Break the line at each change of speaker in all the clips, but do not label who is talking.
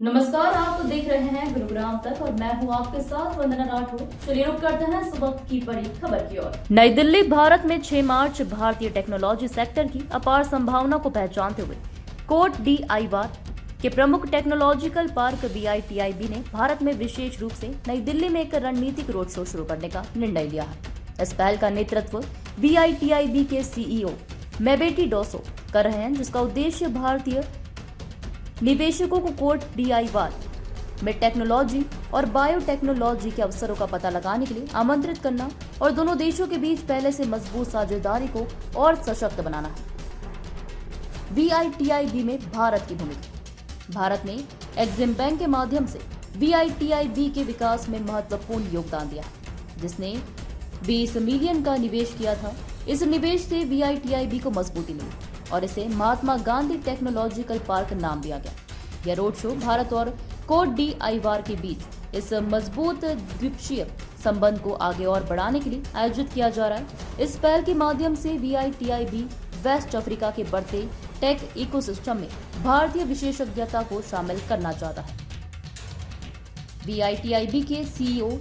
नमस्कार, आप देख रहे हैं गुरुग्राम तक और मैं हूं आपके साथ वंदना राठौर। चलिए रुक करते हैं इस वक्त की बड़ी खबर की ओर। नई दिल्ली, भारत में 6 मार्च भारतीय टेक्नोलॉजी सेक्टर की अपार संभावना को पहचानते हुए कोट DIY के प्रमुख टेक्नोलॉजिकल पार्क VITIB ने भारत में विशेष रूप से नई दिल्ली में एक रणनीतिक रोड शो शुरू करने का निर्णय लिया है। इस पहल का नेतृत्व VITIB के CEO मेबेटी डोसो कर रहे हैं, जिसका उद्देश्य भारतीय निवेशकों को कोट DIY में टेक्नोलॉजी और बायोटेक्नोलॉजी के अवसरों का पता लगाने के लिए आमंत्रित करना और दोनों देशों के बीच पहले से मजबूत साझेदारी को और सशक्त बनाना है। VITIB में भारत की भूमिका। भारत ने एक्सिम बैंक के माध्यम से VITIB के विकास में महत्वपूर्ण योगदान दिया, जिसने 20 मिलियन का निवेश किया था। इस निवेश से VITIB को मजबूती मिली और इसे महात्मा गांधी टेक्नोलॉजिकल पार्क नाम दिया गया। यह रोड शो भारत और कोट DIY के बीच इस मजबूत द्विपक्षीय संबंध को आगे और बढ़ाने के लिए आयोजित किया जा रहा है। इस पहल के माध्यम से VITIB वेस्ट अफ्रीका के बढ़ते टेक इकोसिस्टम में भारतीय विशेषज्ञता को शामिल करना चाहता है। VITIB के CEO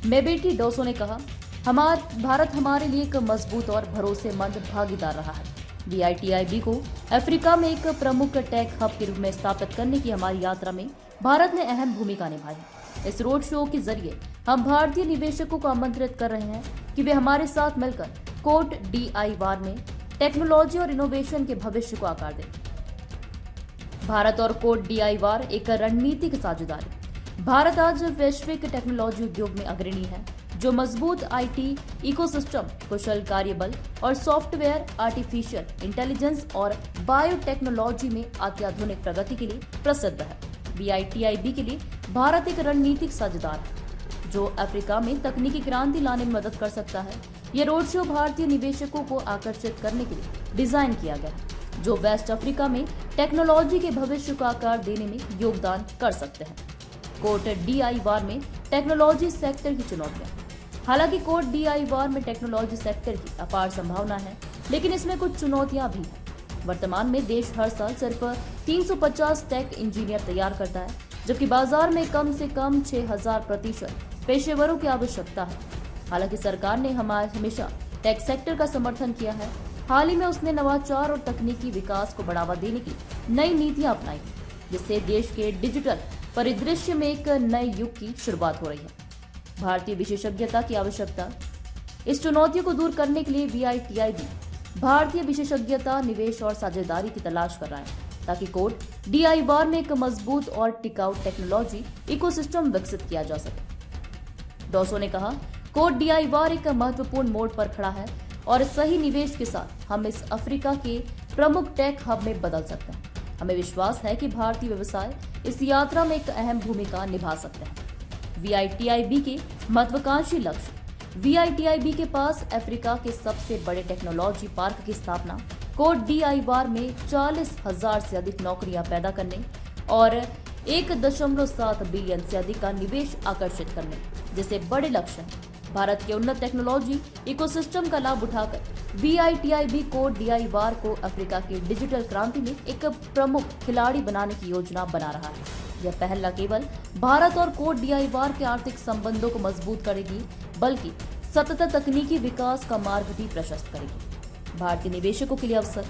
मेबेटी डोसो ने कहा, भारत हमारे लिए एक मजबूत और भरोसेमंद भागीदार रहा है। VITIB को अफ्रीका में एक प्रमुख टेक हब के रूप में स्थापित करने की हमारी यात्रा में भारत ने अहम भूमिका निभाई। इस रोड शो के जरिए हम भारतीय निवेशकों को आमंत्रित कर रहे हैं कि वे हमारे साथ मिलकर कोट DIY में टेक्नोलॉजी और इनोवेशन के भविष्य को आकार दें। भारत और कोट DIY एक रणनीतिक साझेदारी। भारत आज वैश्विक टेक्नोलॉजी उद्योग में अग्रणी है, जो मजबूत IT इकोसिस्टम, कुशल कार्यबल और सॉफ्टवेयर, आर्टिफिशियल इंटेलिजेंस और बायोटेक्नोलॉजी में अत्याधुनिक प्रगति के लिए प्रसिद्ध है। VITIB के लिए भारत एक रणनीतिक साझेदार है, जो अफ्रीका में तकनीकी क्रांति लाने में मदद कर सकता है। यह रोड शो भारतीय निवेशकों को आकर्षित करने के लिए डिजाइन किया गया है, जो वेस्ट अफ्रीका में टेक्नोलॉजी के भविष्य को आकार देने में योगदान कर सकते हैं। कोट DIY में टेक्नोलॉजी सेक्टर की चुनौतियां। हालांकि कोट DIY में टेक्नोलॉजी सेक्टर की अपार संभावना है, लेकिन इसमें कुछ चुनौतियां भी हैं। वर्तमान में देश हर साल सिर्फ 350 टेक इंजीनियर तैयार करता है, जबकि बाजार में कम से कम 6000% पेशेवरों की आवश्यकता है। हालांकि सरकार ने हमेशा टेक सेक्टर का समर्थन किया है। हाल ही में उसने नवाचार और तकनीकी विकास को बढ़ावा देने की नई नीतियां अपनाई, जिससे देश के डिजिटल परिदृश्य में एक नए युग की शुरुआत हो रही है। भारतीय विशेषज्ञता की आवश्यकता। इस चुनौतियों को दूर करने के लिए VITIB भारतीय विशेषज्ञता, निवेश और साझेदारी की तलाश कर रहा है, ताकि कोट DIY में एक मजबूत और टिकाऊ टेक्नोलॉजी इकोसिस्टम विकसित किया जा सके। डोसो ने कहा, कोट DIY एक महत्वपूर्ण मोड़ पर खड़ा है और सही निवेश के साथ हम इस अफ्रीका के प्रमुख टेक हब में बदल सकते हैं। हमें विश्वास है कि भारतीय व्यवसाय इस यात्रा में एक अहम भूमिका निभा सकते हैं। VITIB के महत्वाकांक्षी लक्ष्य। VITIB के पास अफ्रीका के सबसे बड़े टेक्नोलॉजी पार्क की स्थापना, कोट DIY में 40,000 से अधिक नौकरियां पैदा करने और 1.7 बिलियन से अधिक का निवेश आकर्षित करने जैसे बड़े लक्ष्य हैं। भारत के उन्नत टेक्नोलॉजी इकोसिस्टम का लाभ उठाकर VITIB कोट DIY को अफ्रीका की डिजिटल क्रांति में एक प्रमुख खिलाड़ी बनाने की योजना बना रहा है। यह पहल न केवल भारत और कोट DIY के आर्थिक संबंधों को मजबूत करेगी, बल्कि सतत तकनीकी विकास का मार्ग भी प्रशस्त करेगी। भारतीय निवेशकों के लिए अवसर।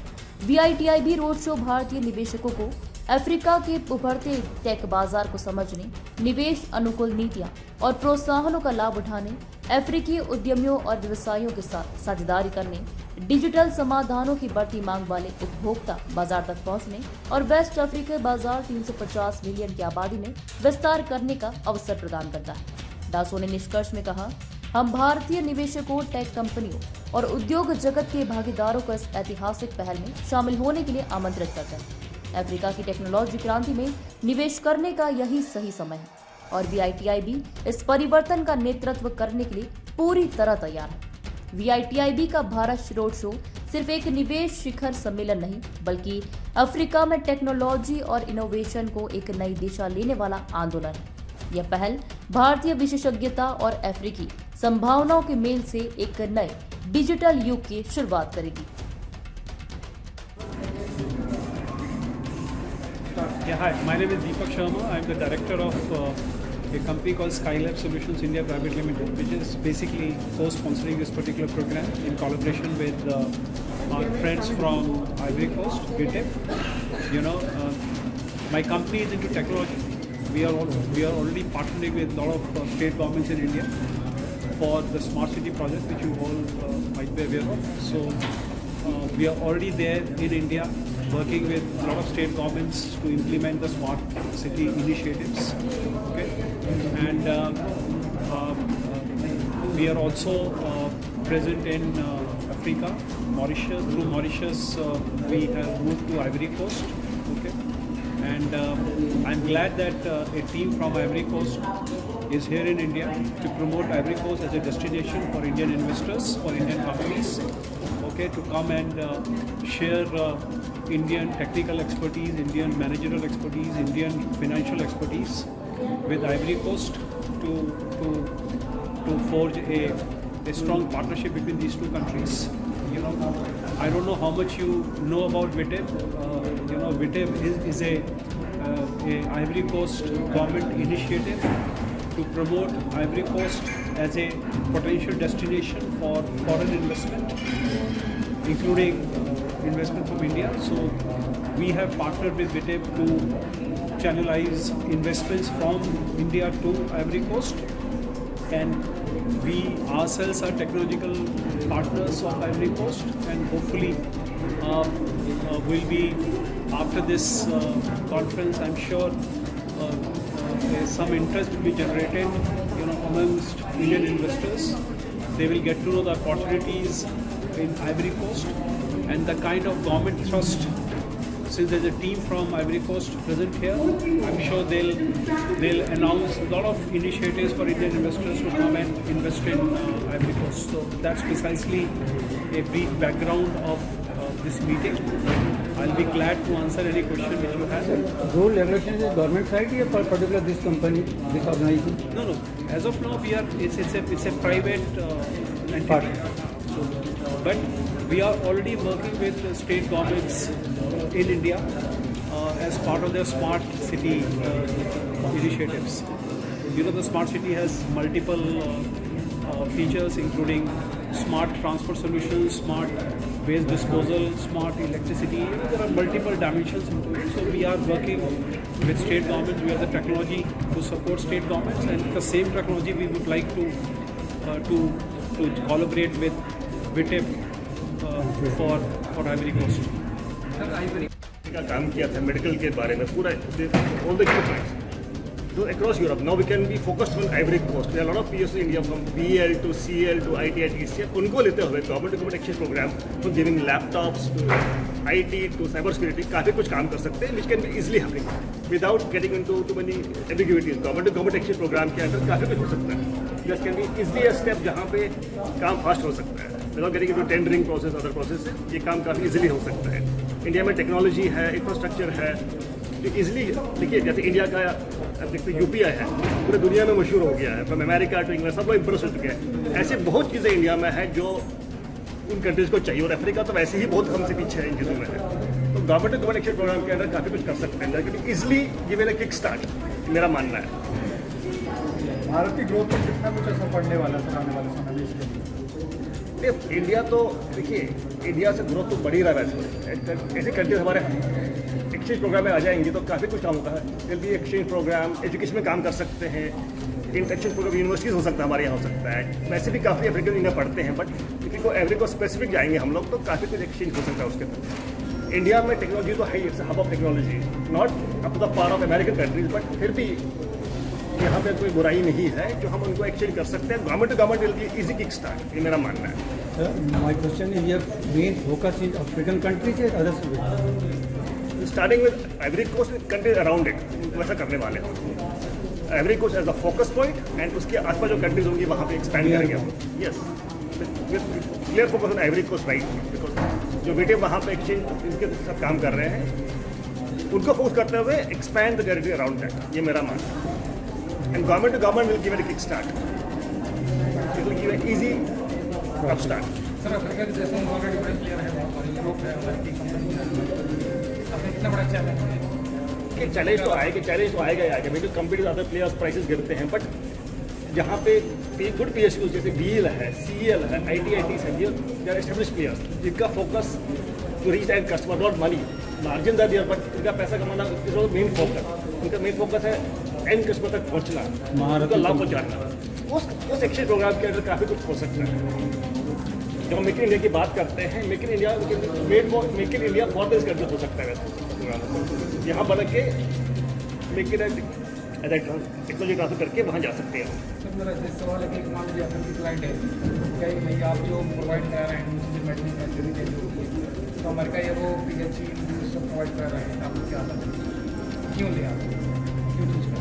VITIB रोड शो भारतीय निवेशकों को अफ्रीका के उभरते टेक बाजार को समझने, निवेश अनुकूल नीतियां और प्रोत्साहनों का लाभ उठाने, अफ्रीकी उद्यमियों और व्यवसायियों के साथ साझेदारी करने, डिजिटल समाधानों की बढ़ती मांग वाले उपभोक्ता बाजार तक पहुंचने और वेस्ट अफ्रीका बाजार 350 मिलियन की आबादी में विस्तार करने का अवसर प्रदान करता है। डोसो ने निष्कर्ष में कहा, हम भारतीय निवेशकों, टेक कंपनियों और उद्योग जगत के भागीदारों को इस ऐतिहासिक पहल में शामिल होने के लिए आमंत्रित करते हैं। अफ्रीका की टेक्नोलॉजी क्रांति में निवेश करने का यही सही समय है और VITIB इस परिवर्तन का नेतृत्व करने के लिए पूरी तरह तैयार है। VITIB का भारत रोड शो सिर्फ एक निवेश शिखर सम्मेलन नहीं, बल्कि अफ्रीका में टेक्नोलॉजी और इनोवेशन को एक नई दिशा लेने वाला आंदोलन है। यह पहल भारतीय विशेषज्ञता और अफ्रीकी संभावनाओं के मेल से एक नए डिजिटल युग की शुरुआत करेगी।
Yeah, hi. My name is Deepak Sharma. I'm the director of a company called Skylab Solutions India Private Limited, which is basically co-sponsoring this particular program in collaboration with our friends from Ivory Coast, BITEP. You know, my company is into technology. We are already partnering with a lot of state governments in India for the smart city project, which you all might be aware of. So we are already there in India, working with a lot of state governments to implement the smart city initiatives. Okay, and we are also present in Africa, Mauritius. Through Mauritius, we have moved to Ivory Coast. Okay, and I'm glad that a team from Ivory Coast is here in India to promote Ivory Coast as a destination for Indian investors, for Indian companies. Okay, to come and share Indian technical expertise, Indian managerial expertise, Indian financial expertise with Ivory Coast to forge a strong partnership between these two countries. You know, I don't know how much you know about BITEP. You know, BITEP is a Ivory Coast government initiative to promote Ivory Coast as a potential destination for foreign investment, including investment from India. So we have partnered with BITEP to channelize investments from India to Ivory Coast, and we ourselves are technological partners of Ivory Coast, and hopefully will be, after this conference, I'm sure some interest will be generated, you know, amongst Indian investors. They will get to know the opportunities in Ivory Coast and the kind of government thrust. Since there's a team from Ivory Coast present here, I'm sure they'll announce a lot of initiatives for Indian investors to come and invest in Ivory Coast. So that's precisely a brief background of this meeting. I'll be glad to answer any question which you have.
Rule regulation is government side or particular this company, this organization?
No. As of now, it's a private entity. So, but we are already working with state governments in India as part of their smart city initiatives. You know, the smart city has multiple features, including smart transport solutions, smart waste disposal, smart electricity. There are multiple dimensions into it. So we are working with state governments. We have the technology to support state governments, and the same technology we would like to collaborate with BITEP for Ivory Coast.
का काम किया था medical के बारे में पूरा all the equipment. So across Europe now we can be focused on Ivory Coast. There are a lot of PSU in India from BL to CL to ITI TCL. उनको लेते हुए government to government exchange programme from giving laptops to IT to cyber security काफ़ी कुछ काम कर सकते हैं which can be easily happening without getting into too many ambiguities. Government to government exchange programme के अंदर काफ़ी कुछ हो सकता है. This can be easily a step जहाँ पे काम फास्ट हो सकता है without getting into tendering process other processes. ये काम काफ़ी easily हो सकता है. इंडिया में टेक्नोलॉजी है, इंफ्रास्ट्रक्चर है जो इजीली, देखिए जैसे इंडिया का अब देखते यूपीआई है पूरे दुनिया में मशहूर हो गया है, फ्रॉम अमेरिका टू इंग्लैंड सब लोग इम्प्रेस हो चुके हैं. ऐसे बहुत चीज़ें इंडिया में है जो उन कंट्रीज़ को चाहिए, और अफ्रीका तो वैसे ही बहुत हमसे पीछे है इन चीज़ों में है. तो government to government exchange programme के अंदर काफ़ी कुछ कर सकते हैं लेकिन easily given a kick start, मेरा मानना है.
भारत की ग्रोथ पर कितना कुछ असर पड़ने वाला है आने वाले समय में इसके लिए?
इंडिया तो देखिए, इंडिया से ग्रोथ तो बढ़ ही रहा है. ऐसे कंट्रीज हमारे एक्सचेंज प्रोग्राम में आ जाएंगे तो काफ़ी कुछ काम होता है. दिल भी एक्सचेंज प्रोग्राम एजुकेशन में काम कर सकते हैं. एक्सचेंज प्रोग्राम यूनिवर्सिटीज़ हो सकता है, हमारे यहाँ हो सकता है. वैसे भी काफ़ी अफ्रीकन इंडिया पढ़ते हैं, बट किसी को एवरी को स्पेसिफिक जाएंगे हम लोग तो काफ़ी कुछ एक्सचेंज हो सकता है उसके अंदर. इंडिया में टेक्नोलॉजी तो है, it's hub of technology, not up to the par of American countries, but फिर भी यहाँ पे कोई बुराई नहीं है जो हम उनको एक्सचेंज कर सकते हैं. Government to government will be easy kick start, ये मेरा मानना है.
My question is, your main focus is African countries or others?
Starting with Ivory Coast and countries around it, वैसा करने वाले हैं. Ivory Coast as the focus point and उसके आसपास जो कंट्रीज होंगी वहाँ पे एक्सपैंड करेंगे हम. Yes, clear focus on Ivory Coast right, because जो बेटे वहाँ पे एक्सचेंज इनके साथ काम कर रहे हैं उनको फोकस करते हुए expand the territory around that, ये मेरा मानना है. And government to government will give it a kick start. It will give an easy upstart.
Sir, Africa के देशों में ऑलरेडी बड़े प्लेयर हैं, यूरोप है, अमेरिकी कंपनी है, आपने कितना बड़ा चैलेंज है?
देखिए चैलेंज तो आएगा ही आएगा। We to compete with other players, prices गिरते हैं, बट जहाँ पे गुड PSUs जैसे BEL है, CEL है, ITITs है, दे आर एस्टेब्लिश्ड प्लेयर्स जिनका focus to reach end customer, not money. Margin are there, but उनका पैसा कमाना इज नॉट मेन फोकस। उनका मेन फोकस है एंड कस्टमर तक पहुँचना, उनका लाभ पहुँचाना। उस एक्सचेंज प्रोग्राम के अंदर काफ़ी कुछ हो सकता है। जब हम मेक इन इंडिया की बात करते हैं, make in India for this country हो सकता है वैसे। यहाँ बन के मेक इन टेक्नोलॉजी ट्रांसफर करके वहाँ जा सकते हैं।
सर मेरा जिस सवाल है कि मान लीजिए आपकी क्लाइंट है, क्या ये नहीं आप जो प्रोवाइड कर रहे हैं मुझे मेडिसिन सर्जरी के लिए, तो अमेरिका ये वो PHC सब प्रोवाइड कर रहे हैं, आपको क्या लगता है क्यों लिया, क्यों चूज कर?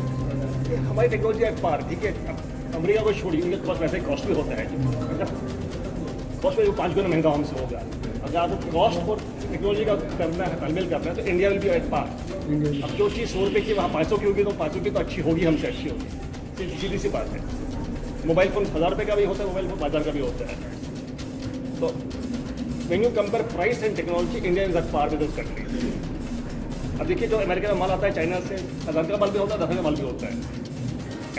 हमारी टेक्नोलॉजी एट पार, ठीक है। अब अमेरिका को छोड़िए, उनका कॉस्ट वैसे कॉस्टली होता है, मतलब कॉस्ट में जो 5 गुना महंगा हमसे होगा। अगर आपको कॉस्ट और टेक्नोलॉजी का करना है, तालमेल करना है, तो India will be at par. अब जो चीज़ 100 रुपये की वहाँ 500 की होगी, तो 500 की तो अच्छी होगी, हमसे अच्छी होगी। सीधी सी बात है। मोबाइल फ़ोन 1000 रुपये का भी होता है, मोबाइल फ़ोन 1000 का भी होता है। तो when you compare price and technology, India is at par with this country. अब देखिए जो अमेरिका का माल आता है चाइना से, 1000 का माल भी होता है, 10,000 का माल भी होता है।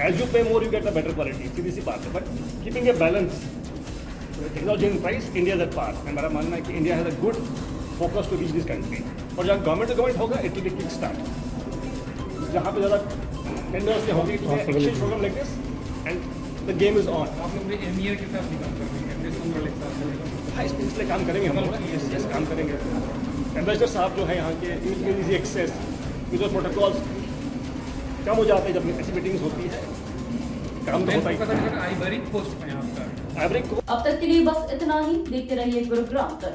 As you pay more you get a better quality, सीधी सी बात है। But keeping a balance, technology in price, India is at par. मेरा मानना है कि India has a good focus to reach this country. और जहाँ गवर्नमेंट टू गवर्नमेंट होगा, it will be kick start. जहाँ पे ज़्यादा टेंडर्स के होगी, exchange program like this and the game is on.
आप लोग MER के साथ भी काम कर रहे हैं, MDS वाले के साथ?
हाँ, इसलिए काम करेंगे हम लोग, यस काम करेंगे। एम्बेसडर साहब जो है यहाँ के, इजी एक्सेस विद प्रोटोकॉल्स कम हो जाते हैं जब ऐसी मीटिंग्स होती है, काम तो होता ही।
आइवरी कोस्ट में आपका
एवरी
अब तक के लिए बस इतना ही। देखते रहिए गुरुग्राम तक।